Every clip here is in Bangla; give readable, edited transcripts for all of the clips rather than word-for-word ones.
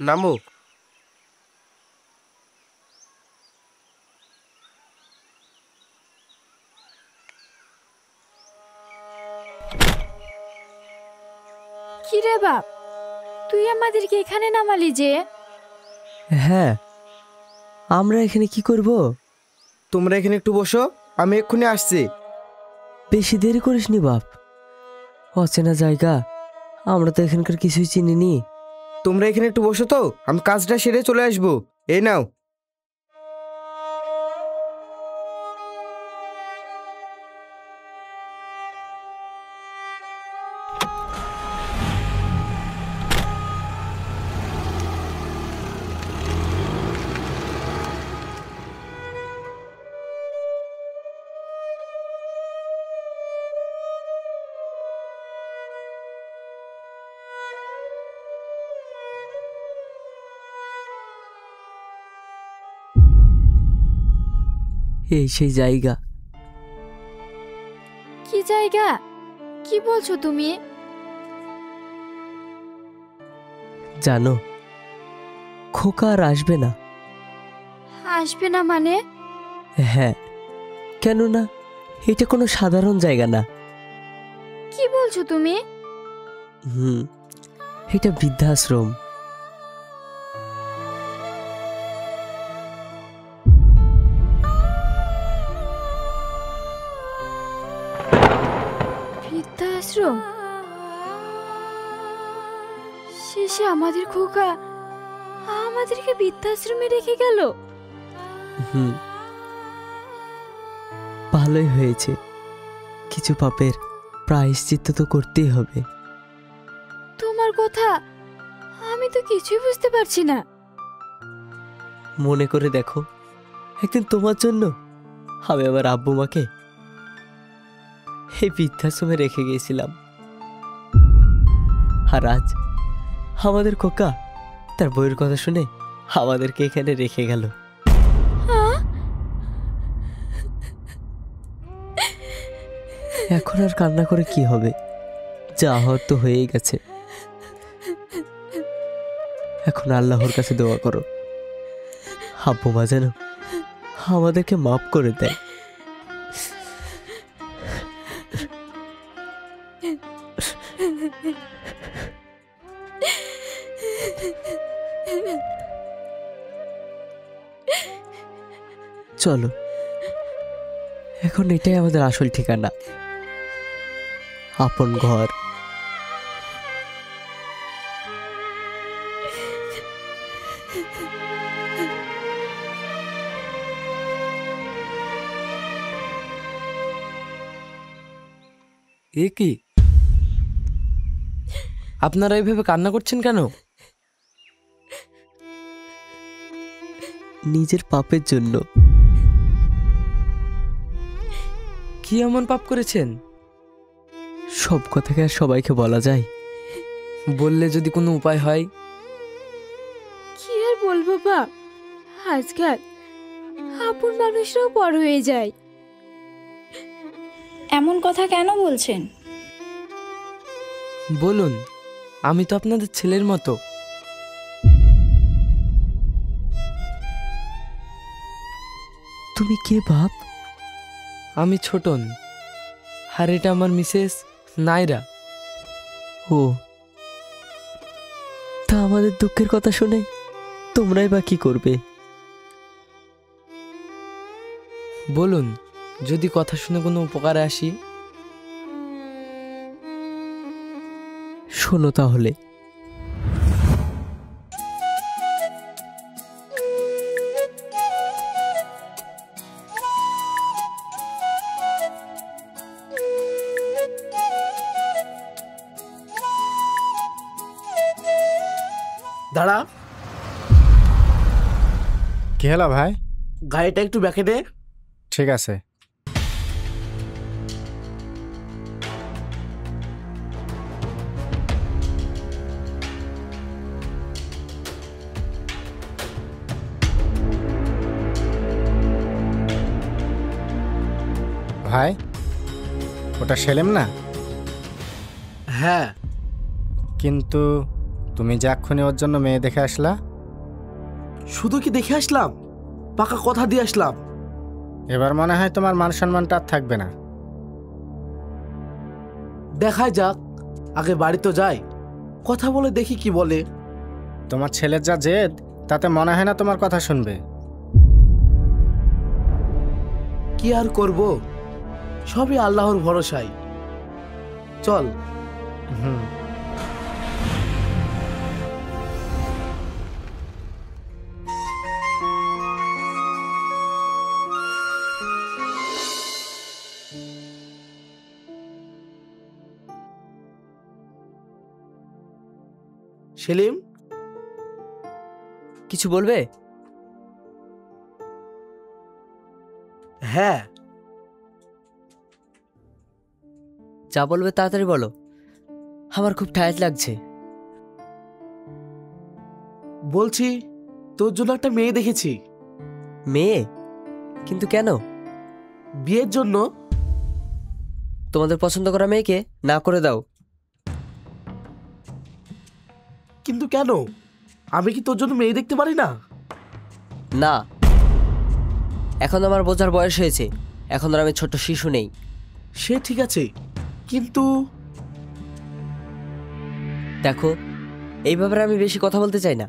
নামো। কি রে বাপ, তুই আমাদেরকে এখানে নামালি যে? হ্যাঁ, আমরা এখানে কি করব? তোমরা এখানে একটু বসো, আমি এক্ষুনি আসছি। বেশি দেরি করিসনি বাপ, অচেনা জায়গা, আমরা তো এখানকার কিছুই চিনিনি। তোমরা এখানে একটু বসো তো, আমি কাজটা সেরে চলে আসবো। এই নাও। এই সেই জায়গা। কি জায়গা? কি বলছো তুমি? জানো, খোকা আর আসবে না। আসবে না মানে? হ্যাঁ, কেননা এটা কোনো সাধারণ জায়গা না। কি বলছো তুমি? এটা বৃদ্ধাশ্রম। বৃদ্ধাশ্রম? শেষে আমাদের খোকা আমাদেরকে বৃদ্ধাশ্রমে রেখে গেল। ভালোই হয়েছে, কিছু পাপের প্রায়শ্চিত্ত তো করতেই হবে। তোমার কথা আমি তো কিছুই বুঝতে পারছি না। মনে করে দেখো, একদিন তোমার জন্য আমি আমার আব্বু মাকে এই বৃদ্ধাশ্রমে রেখে গিয়েছিলাম, আর আজ আমাদের খোকা তার বইয়ের কথা শুনে আমাদেরকে এখানে রেখে গেল। এখন আর কান্না করে কি হবে? যা হওয়ার তো হয়েই গেছে। এখন আল্লাহর কাছে দোয়া করো, আব্বু মা যেন আমাদেরকে মাফ করে দেয়। চলো, এখন এটাই আমাদের আসল ঠিকানা, আপন ঘর। এ কি, আপনারা এইভাবে কান্না করছেন কেন? নিজের পাপের জন্য। কি এমন পাপ করেছেন? সব কথাকে আর সবাইকে বলা যায়? বললে যদি কোনো উপায় হয়। কি আর বলবো বাপ, আজকাল আপন মানুষরাও বড় হয়ে যায়। এমন কথা কেন বলছেন? বলুন, আমি তো আপনাদের ছেলের মতো। তুমি কে বাপ? আমি ছোটন, আর এটা আমার মিসেস নাইরা। ও, তা আমাদের দুঃখের কথা শুনে তোমরাই বা কি করবে? বলুন, যদি কথা শুনে কোনো উপকারে আসি। শোনো তাহলে। দাঁড়া। কি হলো ভাই? গাড়িটা একটু ব্যাকে দে। ঠিক আছে। ভাই, ওটা সেলেম না? হ্যাঁ, কিন্তু তুমি যে এক্ষুনি ওর জন্য মেয়ে দেখে আসলা, শুধু কি দেখে আসলাম, পাকা কথা দিয়ে আসলাম। এবার মনে হয় তোমার মান সম্মানটা আর থাকবে না। দেখাই যাক, আগে বাড়ি তো যাই, কথা বলে দেখি কি বলে। তোমার ছেলের যা জেদ, তাতে মনে হয় না তোমার কথা শুনবে। কি আর করব, সবই আল্লাহর ভরসায়। চল। হুম। সেলিম, কিছু বলবে? হ্যাঁ যা বলবে তাড়াতাড়ি বলো, আমার খুব টায়ার্ড লাগছে। বলছি, তোর জন্য একটা মেয়ে দেখেছি। মেয়ে? কিন্তু কেন? বিয়ের জন্য। তোমাদের পছন্দ করা মেয়েকে না করে দাও। কিন্তু কেন? আমি কি তোর জন্য মেয়ে দেখতে পারি না? না, এখন আমার বোঝার বয়স হয়েছে, এখন আর আমি ছোট শিশু নেই। সে ঠিক আছে, কিন্তু দেখো, এই ব্যাপারে আমি বেশি কথা বলতে চাই না।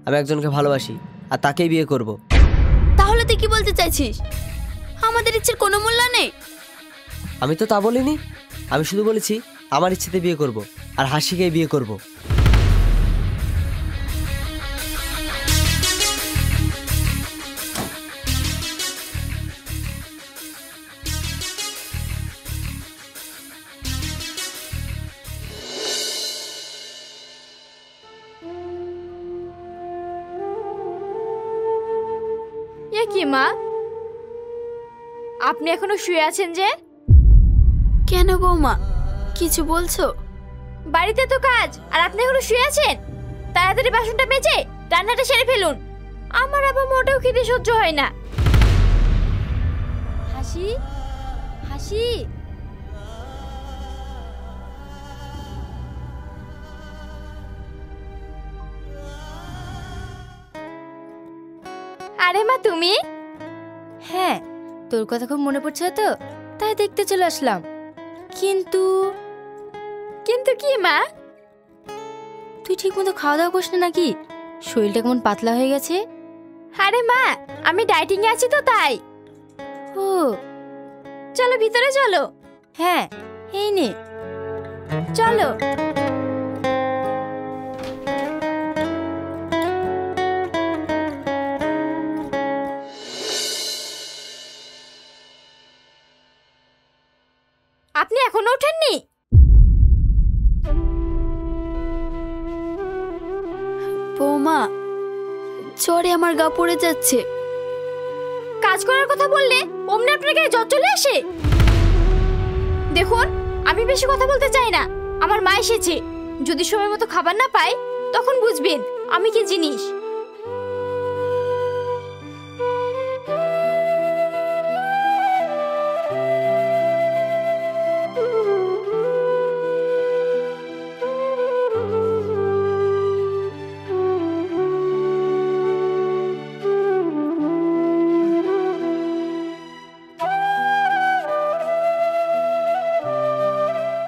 আমি একজনকে ভালোবাসি আর তাকেই বিয়ে করব। তাহলে তুই কি বলতে চাইছিস? আমাদের ইচ্ছের কোনো মূল্য নেই? আমি তো তা বলিনি, আমি শুধু বলেছি আমার ইচ্ছেতে বিয়ে করব আর হাসিকেই বিয়ে করব। এ কি মা, আপনি এখনো শুয়ে আছেন যে? কেন বৌমা, কিছু বলছো? বাড়িতে তো কাজ, আর আপনি এখনো শুয়ে আছেন? তাড়াতাড়ি বাসনটা মেজে রান্নাটা সেরে ফেলুন। আমার আবার মোটেও খিদে সহ্য হয় না। হাসি, হাসি, আরে মা তুমি? হ্যাঁ, তোর কথা খুব মনে পড়ছে তো, তাই দেখতে চলে আসলাম। কিন্তু কিন্তু কি মা? তুই ঠিক মতো খাওয়া দাওয়া করিস না নাকি? শরীরটা কেমন পাতলা হয়ে গেছে। আরে মা, আমি ডায়েটিং এ আছি তো তাই। ও, চলো ভিতরে চলো। হ্যাঁ, এই নে চলো। আপনি এখনো ওঠেননি? বৌমা, জ্বরে আমার গা পড়ে যাচ্ছে। কাজ করার কথা বললে অমনি আপনার গায়ে জ্বর চলে আসে। দেখুন, আমি বেশি কথা বলতে চাই না, আমার মা এসেছে। যদি সময় মতো খাবার না পাই, তখন বুঝবেন আমি কি জিনিস।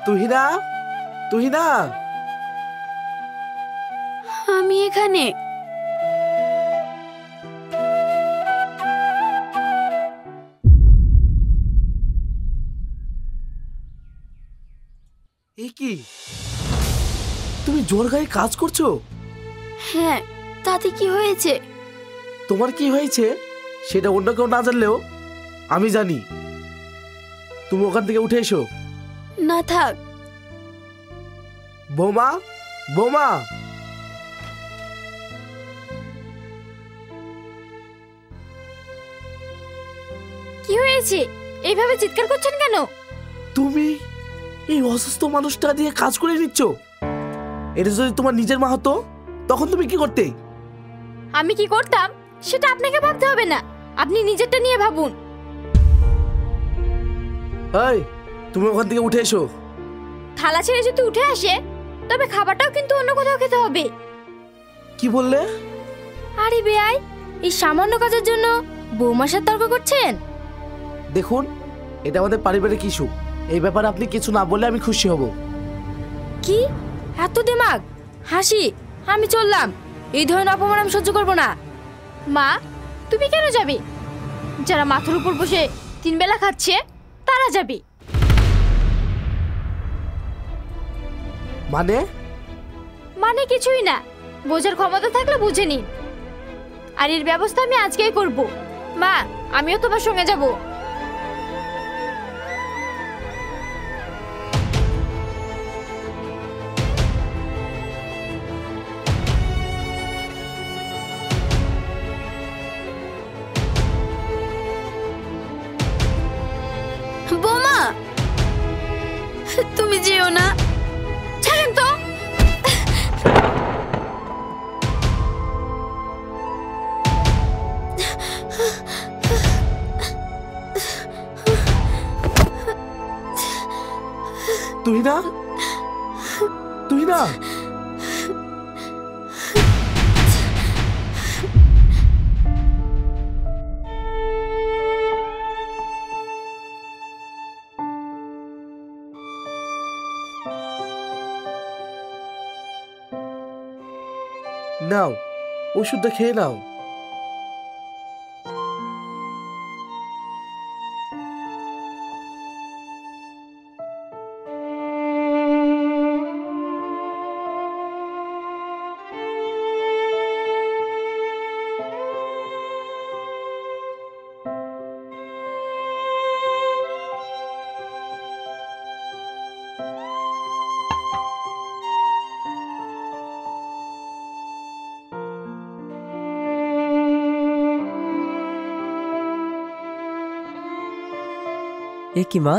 তুহিনা, তুহিনা, আমি এখানে। এ কি, তুমি জোর গায়ে কাজ করছো? হ্যাঁ, তাতে কি হয়েছে? তোমার কি হয়েছে সেটা অন্য কেউ না জানলেও আমি জানি। তুমি ওখান থেকে উঠে এসো। না থাক। বৌমা, বৌমা, কি হয়েছে? এইভাবে চিৎকার করছেন কেন? তুমি এই অসুস্থ মানুষটা দিয়ে কাজ করে নিচ্ছ। এটা যদি তোমার নিজের মা হতো, তখন তুমি কি করতে? আমি কি করতাম সেটা আপনাকে ভাবতে হবে না, আপনি নিজেরটা নিয়ে ভাবুন। এই, তুমি ওখান থেকে উঠে এসো। থালা ছেড়ে যদি উঠে আসে তবে খাবারটাও কিন্তু অন্য কোথাও খেতে হবে। কি বললে? আরে বেয়াই, এই সামান্য কাজের জন্য বৌমার সাথে তর্ক করছেন? দেখুন, এটা আমাদের পারিবারিক ইস্যু। এই ব্যাপারে আপনি কিছু না বললে আমি খুশি হব। কি এত দিমাগ? হাসি, আমি চললাম। এই ধরনের অপমান আমি সহ্য করব না। মা, তুমি কেন যাবে? যারা মাথার উপর বসে 3 বেলা খাচ্ছে তারা যাবে। মানে কিছুই না, বোঝার ক্ষমতা থাকলে বুঝে নিন। আর এর ব্যবস্থা আমি আজকেই করব। মা, আমিও তোমার সঙ্গে যাব। বৌমা, তুমি যেও না। ছাড়েন তো। তুই না। নাও, ওষুধটা খেয়ে নাও। এ কি মা,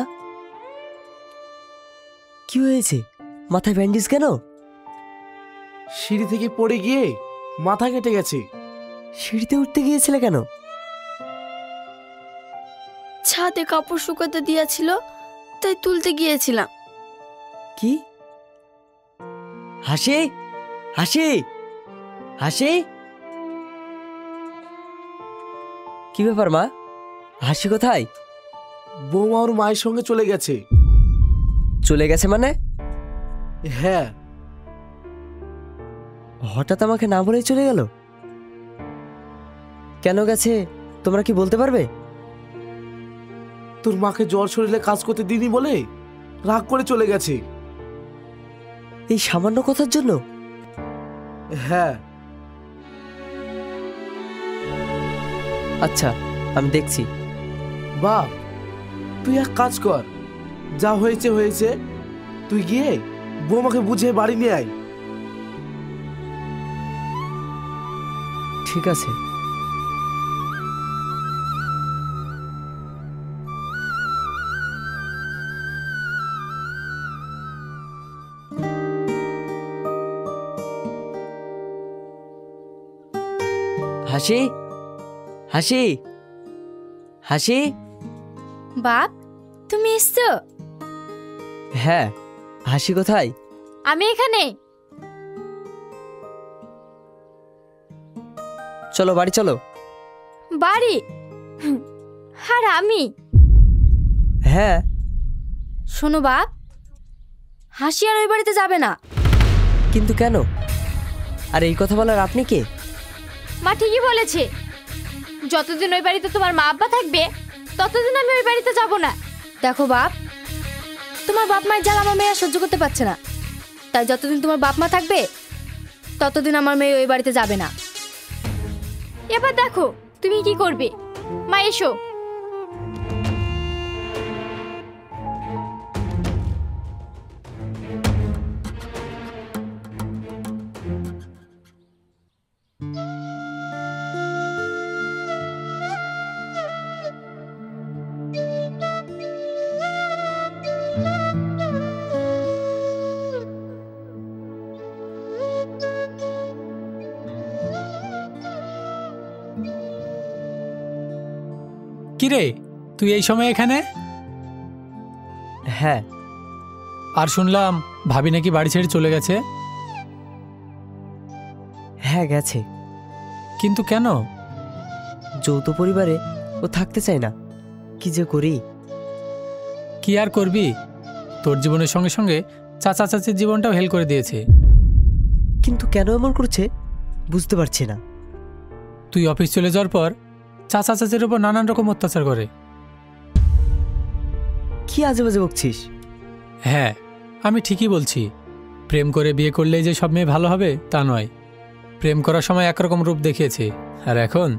কি হয়েছে? মাথায় ব্যান্ডেজ কেন? সিঁড়ি থেকে পড়ে গিয়ে মাথা কেটে গেছে। সিঁড়িতে উঠতে গিয়েছিলে কেন? ছাদে কাপড় শুকাতে দিয়েছিল, তাই তুলতে গিয়েছিলাম। কি? হাসি, হাসি, হাসি, কি ব্যাপার মা? হাসি কোথায়? বৌমা ওর মায়ের সঙ্গে চলে গেছে। চলে গেছে মানে? হ্যাঁ। হঠাৎ আমাকে না বলেই চলে গেল? কেন গেছে তোমরা কি বলতে পারবে? তোর মাকে জ্বর শরীরে কাজ করতে দিনি বলে রাগ করে চলে গেছে। এই সামান্য কথার জন্য? হ্যাঁ। আচ্ছা, আমি দেখছি। বাপ, তুই এক কাজ কর, যা হয়েছে হয়েছে, তুই গিয়ে বৌমাকে বুঝিয়ে বাড়ি নিয়ে আয়। ঠিক আছে। হাসি, হাসি, হাসি। বাপ, তুমি এসছো? হ্যাঁ, হাসি কোথায়? আমি এখানে। চলো বাড়ি চলো। বাড়ি? আর আমি? হ্যাঁ। শোনো বাপ, হাসি আর ওই বাড়িতে যাবে না। কিন্তু কেন? আর এই কথা বলার আপনি কে? মা ঠিকই বলেছে, যতদিন ওই বাড়িতে তোমার মা আব্বা থাকবে ততদিন আমি ওই বাড়িতে যাব না। দেখো বাপ, তোমার বাপ মায়ের জ্বালা আমার মেয়ে আর সহ্য করতে পারছে না, তাই যতদিন তোমার বাপ মা থাকবে ততদিন আমার মেয়ে ওই বাড়িতে যাবে না। এবার দেখো তুমি কি করবে। মা এসো। কিরে, তুই এই সময় এখানে? হ্যাঁ, আর শুনলাম ভাবি নাকি বাড়ি ছেড়ে চলে গেছে। হ্যাঁ গেছে, কিন্তু কেন? যৌথ পরিবারে ও থাকতে চায় না। কি যে করি। কি আর করবি, তোর জীবনের সঙ্গে সঙ্গে চাচা চাচির জীবনটাও হেল করে দিয়েছে। কিন্তু কেন এমন করছে বুঝতে পারছি না। তুই অফিস চলে যাওয়ার পর চাচা চাচির উপর নানান রকম অত্যাচার করে। কি আজে বাজে বকছিস? হ্যাঁ, আমি ঠিকই বলছি। প্রেম করে বিয়ে করলেই যে সব মেয়ে ভালো হবে তা নয়। প্রেম করার সময় একরকম রূপ দেখিয়েছে, আর এখন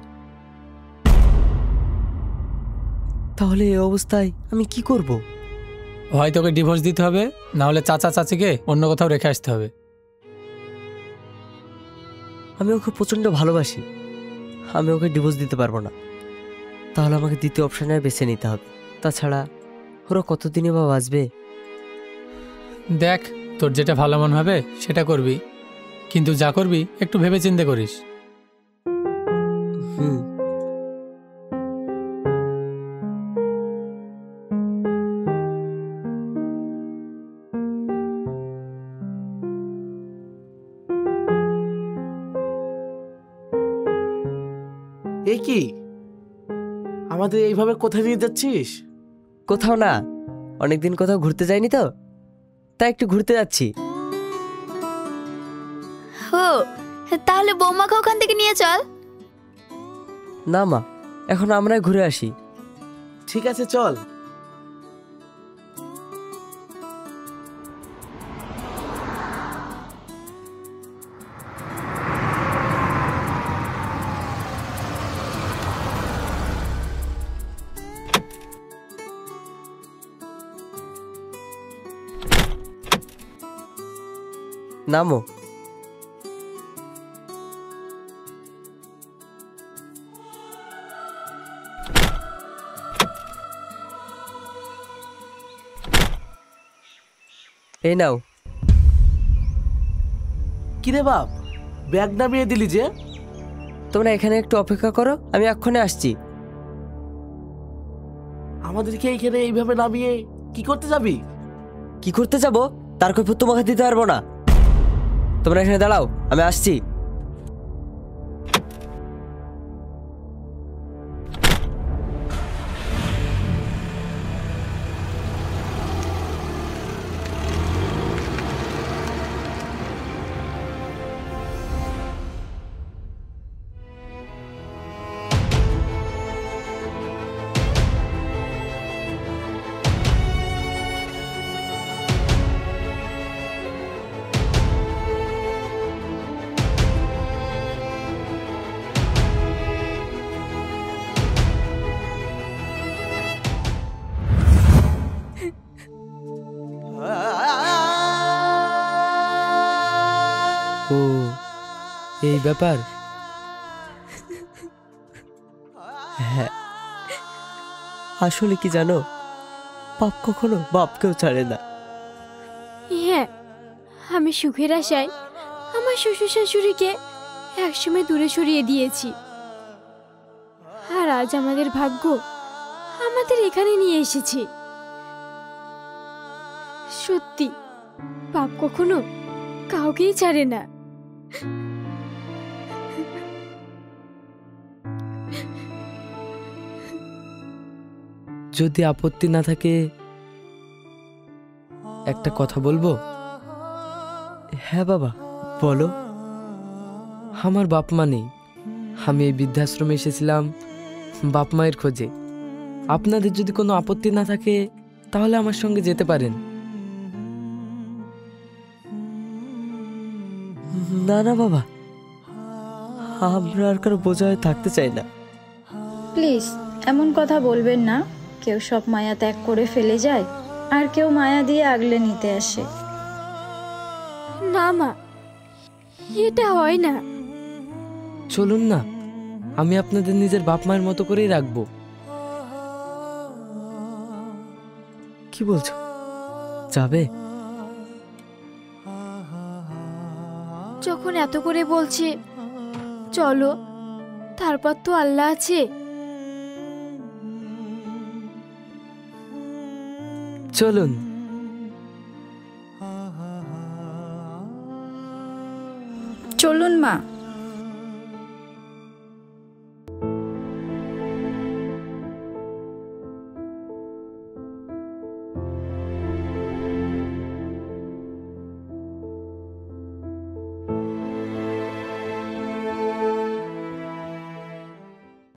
তাহলে এই অবস্থায় আমি কি করব? হয় তোকে ডিভোর্স দিতে হবে, না হলে চাচা চাচিকে অন্য কোথাও রেখে আসতে হবে। আমি ওকে প্রচণ্ড ভালোবাসি, আমি ওকে ডিভোর্স দিতে পারবো না। তাহলে আমাকে দ্বিতীয় অপশানে বেছে নিতে হবে। তাছাড়া ওরা কতদিনই বা বাঁচবে? দেখ, তোর যেটা ভালো মনে হবে সেটা করবি, কিন্তু যা করবি একটু ভেবে চিন্তে করিস। হুম। এ কি, আমাদের এইভাবে কোথায় নিয়ে যাচ্ছিস? কোথাও না, অনেকদিন কোথাও ঘুরতে যাইনি তো, তাই একটু ঘুরতে যাচ্ছি। ও, তাহলে বৌমাকে ওখান থেকে নিয়ে চল। না মা, এখন আমরাই ঘুরে আসি। ঠিক আছে চল। নামো। এই নাও। কিরে বাপ, ব্যাগ নামিয়ে দিলি যে? তোমরা এখানে একটু অপেক্ষা করো, আমি এক্ষুনি আসছি। আমাদেরকে এইখানে এইভাবে নামিয়ে কি করতে যাবি? কি করতে যাব তার কৈফিয়ত তোমাকে দিতে পারবো না। তোমরা এখানে দাঁড়াও, আমি আসছি। ও, এই ব্যাপার। হ্যাঁ, আসলে কি জানো, বাপ কখনো বাপকেও ছাড়ে না। হ্যাঁ, আমি সুখের আশায় আমার শ্বশুর শাশুড়িকে একসময় দূরে সরিয়ে দিয়েছি, আর আজ আমাদের ভাগ্য আমাদের এখানে নিয়ে এসেছে। সত্যি, বাপ কখনো কাউকেই ছাড়ে না। যদি আপত্তি না থাকে একটা কথা বলবো? হ্যাঁ বাবা, বলো। আমার বাপ মা নেই, আমি এই বৃদ্ধাশ্রমে এসেছিলাম বাপ মায়ের খোঁজে। আপনাদের যদি কোনো আপত্তি না থাকে তাহলে আমার সঙ্গে যেতে পারেন। না না বাবা, আমরা আর কারো বোঝা হয়ে থাকতে চাই না। প্লিজ এমন কথা বলবেন না। কেউ সব মায়া ত্যাগ করে ফেলে যায়, আর কেউ মায়া দিয়ে আগলে নিতে আসে। না মা, এটা হয় না। চলুন না, আমি আপনাদের নিজের বাপ মায়ের মতো করেই রাখবো। কি বলছো, যাবে? যখন এত করে বলছে চলো, তারপর তো আল্লাহ আছে। চলুন। বলুন মা।